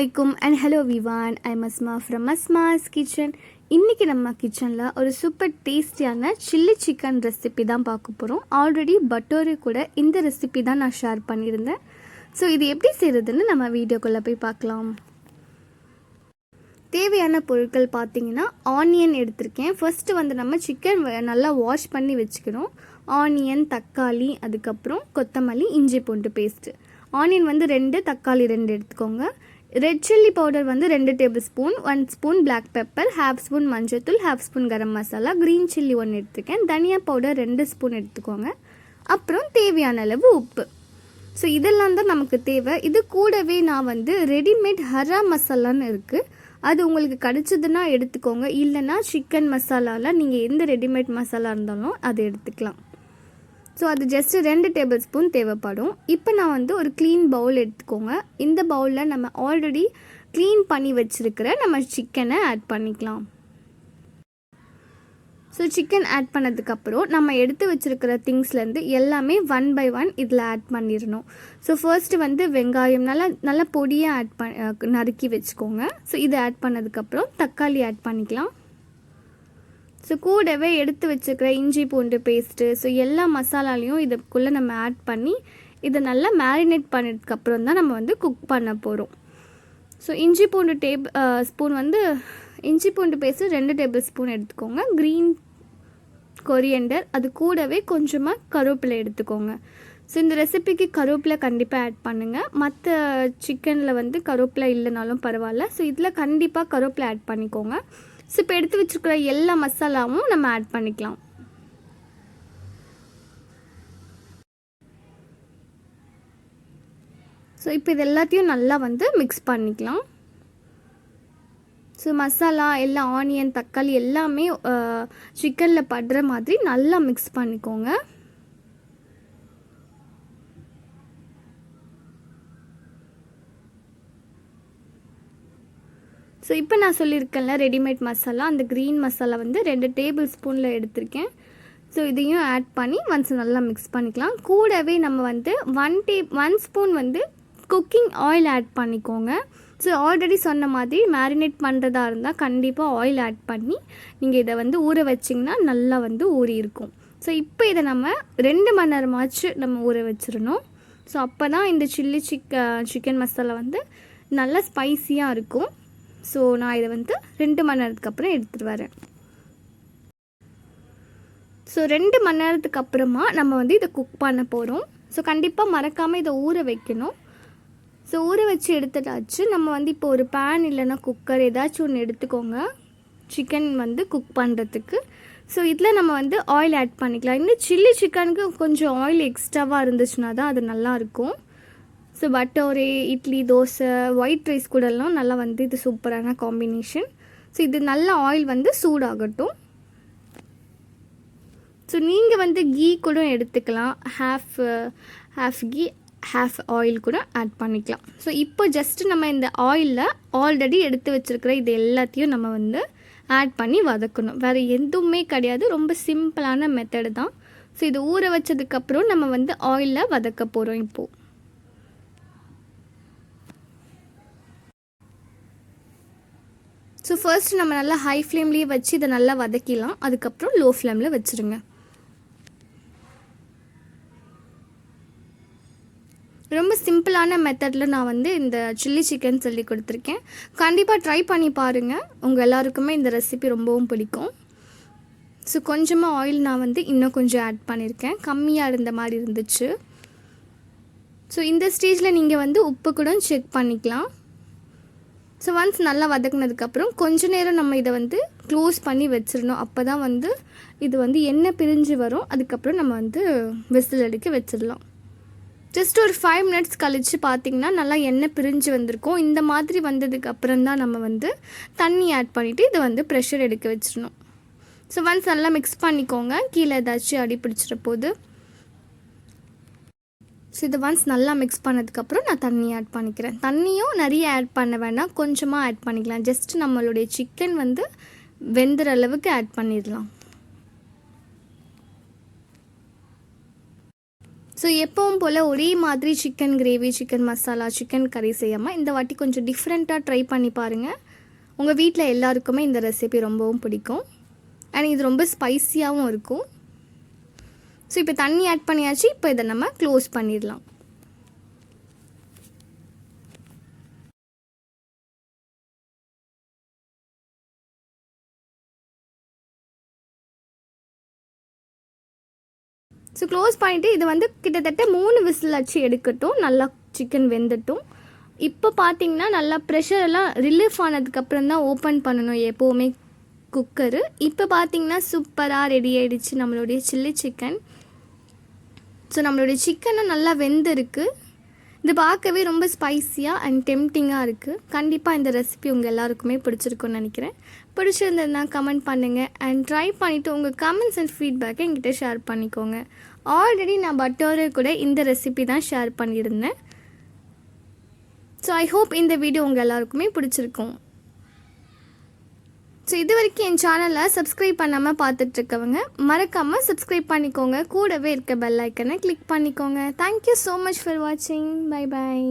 alaikum and hello everyone. I'm Asma from ASMA'S KITCHEN. இன்னைக்கு நம்ம கிச்சன்ல ஒரு சூப்பர் டேஸ்டியான chilli chicken ரெசிபி தான் பார்க்க போறோம். ஆல்ரெடி பட்டோரி கூட இந்த ரெசிபி தான் நான் ஷேர் பண்ணியிருந்தேன். ஸோ இது எப்படி செய்யறதுன்னு நம்ம வீடியோக்குள்ள போய் பார்க்கலாம். தேவையான பொருட்கள் பார்த்தீங்கன்னா ஆனியன் எடுத்திருக்கேன். ஃபர்ஸ்ட் வந்து நம்ம சிக்கன் நல்லா வாஷ் பண்ணி வச்சுக்கணும். ஆனியன், தக்காளி, அதுக்கப்புறம் கொத்தமல்லி, இஞ்சி பூண்டு பேஸ்ட். ஆனியன் வந்து 2, தக்காளி 2 எடுத்துக்கோங்க. ரெட் சில்லி பவுடர் வந்து 2 table spoon, 1 spoon black pepper, ½ spoon மஞ்சள்தூள், ½ spoon garam masala, green chilli 1 எடுத்துக்கேன். தனியா பவுடர் 2 ஸ்பூன் எடுத்துக்கோங்க. அப்புறம் தேவையான அளவு உப்பு. ஸோ இதெல்லாம் தான் நமக்கு தேவை. இது கூடவே நான் வந்து ரெடிமேட் ஹரா மசாலான்னு இருக்குது, அது உங்களுக்கு கிடச்சிதுன்னா எடுத்துக்கோங்க. இல்லைன்னா சிக்கன் மசாலாவில் நீங்கள் எந்த ரெடிமேட் மசாலா இருந்தாலும் அது எடுத்துக்கலாம். ஸோ அது ஜஸ்ட்டு 2 டேபிள் ஸ்பூன் தேவைப்படும். இப்போ நான் வந்து ஒரு க்ளீன் பவுல் எடுத்துக்கோங்க. இந்த பவுலில் நம்ம ஆல்ரெடி க்ளீன் பண்ணி வச்சுருக்கிற நம்ம சிக்கனை ஆட் பண்ணிக்கலாம். ஸோ சிக்கன் ஆட் பண்ணதுக்கப்புறம் நம்ம எடுத்து வச்சுருக்கிற திங்ஸ்லேருந்து எல்லாமே 1 by 1 இதில் ஆட் பண்ணிடணும். ஸோ ஃபர்ஸ்ட்டு வந்து வெங்காயம் நல்லா பொடியாக நறுக்கி வச்சுக்கோங்க. ஸோ இதை ஆட் பண்ணதுக்கப்புறம் தக்காளி ஆட் பண்ணிக்கலாம். ஸோ கூடவே எடுத்து வச்சுக்கிற இஞ்சி பூண்டு பேஸ்ட்டு, ஸோ எல்லா மசாலாலையும் இதுக்குள்ளே நம்ம ஆட் பண்ணி இதை நல்லா மேரினேட் பண்ணதுக்கப்புறம் தான் நம்ம வந்து குக் பண்ண போகிறோம். ஸோ இஞ்சி பூண்டு பேஸ்ட்டு 2 டேபிள் ஸ்பூன் எடுத்துக்கோங்க. க்ரீன் கொரியாண்டர், அது கூடவே கொஞ்சமாக கருவேப்பிலை எடுத்துக்கோங்க. ஸோ இந்த ரெசிபிக்கு கருவேப்பிலை கண்டிப்பாக ஆட் பண்ணுங்கள். மற்ற சிக்கனில் வந்து கருவேப்பிலை இல்லைனாலும் பரவாயில்ல. ஸோ இதில் கண்டிப்பாக கருவேப்பிலை ஆட் பண்ணிக்கோங்க. ஸோ இப்போ எடுத்து வச்சுருக்கிற எல்லா மசாலாவும் நம்ம ஆட் பண்ணிக்கலாம். ஸோ இப்போ இது எல்லாத்தையும் நல்லா வந்து மிக்ஸ் பண்ணிக்கலாம். ஸோ மசாலா எல்லாம் ஆனியன், தக்காளி எல்லாமே சிக்கனில் படுற மாதிரி நல்லா மிக்ஸ் பண்ணிக்கோங்க. ஸோ இப்போ நான் சொல்லியிருக்கேன்ல ரெடிமேட் மசாலா, அந்த க்ரீன் மசாலா வந்து 2 டேபிள் ஸ்பூனில் எடுத்திருக்கேன். ஸோ இதையும் ஆட் பண்ணி ஒன்ஸ் நல்லா மிக்ஸ் பண்ணிக்கலாம். கூடவே நம்ம வந்து 1 ஸ்பூன் வந்து குக்கிங் ஆயில் ஆட் பண்ணிக்கோங்க. ஸோ ஆல்ரெடி சொன்ன மாதிரி மேரினேட் பண்ணுறதா இருந்தால் கண்டிப்பாக ஆயில் ஆட் பண்ணி நீங்கள் இதை வந்து ஊற வச்சிங்கன்னா நல்லா வந்து ஊறி இருக்கும். ஸோ இப்போ இதை நம்ம 2 மணி நேரமாச்சு நம்ம ஊற வச்சிடணும். ஸோ அப்போ தான் இந்த சிக்கன் மசாலா வந்து நல்லா ஸ்பைஸியாக இருக்கும். ஸோ நான் இதை வந்து 2 மணி நேரத்துக்கு அப்புறம் எடுத்துகிட்டு வரேன். ஸோ 2 மணி நேரத்துக்கு அப்புறமா நம்ம வந்து இதை குக் பண்ண போகிறோம். ஸோ கண்டிப்பாக மறக்காமல் இதை ஊற வைக்கணும். ஸோ ஊற வச்சு எடுத்துட்டாச்சு. நம்ம வந்து இப்போ ஒரு பேன் இல்லைன்னா குக்கர் ஏதாச்சும் ஒன்று எடுத்துக்கோங்க சிக்கன் வந்து குக் பண்ணுறதுக்கு. ஸோ இதில் நம்ம வந்து ஆயில் ஆட் பண்ணிக்கலாம். இன்னும் சில்லி சிக்கனுக்கு கொஞ்சம் ஆயில் எக்ஸ்ட்ராவாக இருந்துச்சுன்னா தான் அது நல்லாயிருக்கும். ஸோ பட்டோரே, இட்லி, தோசை, ஒயிட் ரைஸ் கூடலாம் நல்லா வந்து இது சூப்பரான காம்பினேஷன். ஸோ இது நல்ல ஆயில் வந்து சூடாகட்டும். ஸோ நீங்கள் வந்து கீ கூட எடுத்துக்கலாம். ஹாஃப் கீ ஹாஃப் ஆயில் கூட ஆட் பண்ணிக்கலாம். ஸோ இப்போ ஜஸ்ட்டு நம்ம இந்த ஆயிலில் ஆல்ரெடி எடுத்து வச்சுருக்கிற இது எல்லாத்தையும் நம்ம வந்து ஆட் பண்ணி வதக்கணும். வேறு எதுவுமே கிடையாது, ரொம்ப சிம்பிளான மெத்தடு தான். ஸோ இது ஊற வச்சதுக்கப்புறம் நம்ம வந்து ஆயிலில் வதக்க போகிறோம். இப்போது ஸோ ஃபர்ஸ்ட் நம்ம நல்லா ஹை ஃப்ளேம்லேயே வச்சு இதை நல்லா வதக்கிடலாம். அதுக்கப்புறம் லோ ஃப்ளேமில் வச்சுருங்க. ரொம்ப சிம்பிளான மெத்தடில் நான் வந்து இந்த சில்லி சிக்கன் சொல்லி கொடுத்துருக்கேன். கண்டிப்பாக ட்ரை பண்ணி பாருங்கள், உங்கள் எல்லாருக்குமே இந்த ரெசிபி ரொம்பவும் பிடிக்கும். ஸோ கொஞ்சமாக ஆயில் நான் வந்து இன்னும் கொஞ்சம் ஆட் பண்ணியிருக்கேன், கம்மியாக இருந்த மாதிரி இருந்துச்சு. ஸோ இந்த ஸ்டேஜில் நீங்கள் வந்து உப்பு கூட செக் பண்ணிக்கலாம். ஸோ ஒன்ஸ் நல்லா வதக்குனதுக்கப்புறம் கொஞ்ச நேரம் நம்ம இதை வந்து க்ளோஸ் பண்ணி வச்சிடணும். அப்போ தான் வந்து இது வந்து எண்ணெய் பிரிஞ்சு வரும். அதுக்கப்புறம் நம்ம வந்து விசில் அடிக்க வச்சிடலாம். ஜஸ்ட் ஒரு 5 மினிட்ஸ் கழித்து பார்த்திங்கன்னா நல்லா எண்ணெய் பிரிஞ்சு வந்திருக்கும். இந்த மாதிரி வந்ததுக்கப்புறம் தான் நம்ம வந்து தண்ணி ஆட் பண்ணிவிட்டு இதை வந்து ப்ரெஷர் எடுக்க வச்சிடணும். ஸோ ஒன்ஸ் நல்லா மிக்ஸ் பண்ணிக்கோங்க, கீழே ஏதாச்சும் அடி பிடிச்சிட போகுது. ஸோ இதை ஒன்ஸ் நல்லா மிக்ஸ் பண்ணதுக்கப்புறம் நான் தண்ணி ஆட் பண்ணிக்கிறேன். தண்ணியும் நிறைய ஆட் பண்ண வேண்டாம், கொஞ்சமாக ஆட் பண்ணிக்கலாம். ஜஸ்ட் நம்மளுடைய சிக்கன் வந்து வெந்துற அளவுக்கு ஆட் பண்ணிடலாம். ஸோ எப்பவும் போல் ஒரே மாதிரி chicken gravy, chicken masala, chicken கறி செய்யாமல் இந்த வாட்டி கொஞ்சம் டிஃப்ரெண்ட்டாக ட்ரை பண்ணி பாருங்கள். உங்கள் வீட்டில் எல்லாருக்குமே இந்த ரெசிபி ரொம்பவும் பிடிக்கும். அண்ட் இது ரொம்ப ஸ்பைஸியாகவும் இருக்கும். ஸோ இப்போ தண்ணி ஆட் பண்ணியாச்சு. இப்போ இதை நம்ம க்ளோஸ் பண்ணிடலாம். ஸோ க்ளோஸ் பண்ணிவிட்டு இது வந்து கிட்டத்தட்ட 3 விசில் வச்சு எடுக்கட்டும். நல்லா சிக்கன் வெந்துட்டும். இப்போ பார்த்திங்கன்னா நல்லா ப்ரெஷரெல்லாம் ரிலீஃப் ஆனதுக்கப்புறம் தான் ஓப்பன் பண்ணணும் எப்போவுமே குக்கரு. இப்போ பார்த்திங்கன்னா சூப்பராக ரெடி ஆகிடுச்சு நம்மளுடைய சில்லி சிக்கன். ஸோ நம்மளுடைய சிக்கனும் நல்லா வெந்திருக்கு. இது பார்க்கவே ரொம்ப ஸ்பைஸியாக அண்ட் டெம்டிங்காக இருக்குது. கண்டிப்பாக இந்த ரெசிபி உங்கள் எல்லாருக்குமே பிடிச்சிருக்குன்னு நினைக்கிறேன். பிடிச்சிருந்ததுன்னா கமெண்ட் பண்ணுங்கள் அண்ட் ட்ரை பண்ணிவிட்டு உங்கள் கமெண்ட்ஸ் அண்ட் ஃபீட்பேக்கை என்கிட்ட ஷேர் பண்ணிக்கோங்க. ஆல்ரெடி நான் பட்டோரை கூட இந்த ரெசிபி தான் ஷேர் பண்ணியிருந்தேன். ஸோ ஐ ஹோப் இந்த வீடியோ உங்கள் எல்லாருக்குமே பிடிச்சிருக்கும். ஸோ இது வரைக்கும் என் சேனலை சப்ஸ்கிரைப் பண்ணாமல் பார்த்துட்ருக்கவங்க மறக்காமல் சப்ஸ்கிரைப் பண்ணிக்கோங்க. கூடவே இருக்க பெல் ஐக்கனை கிளிக் பண்ணிக்கோங்க. தேங்க்யூ ஸோ மச் ஃபார் வாட்சிங். Bye bye.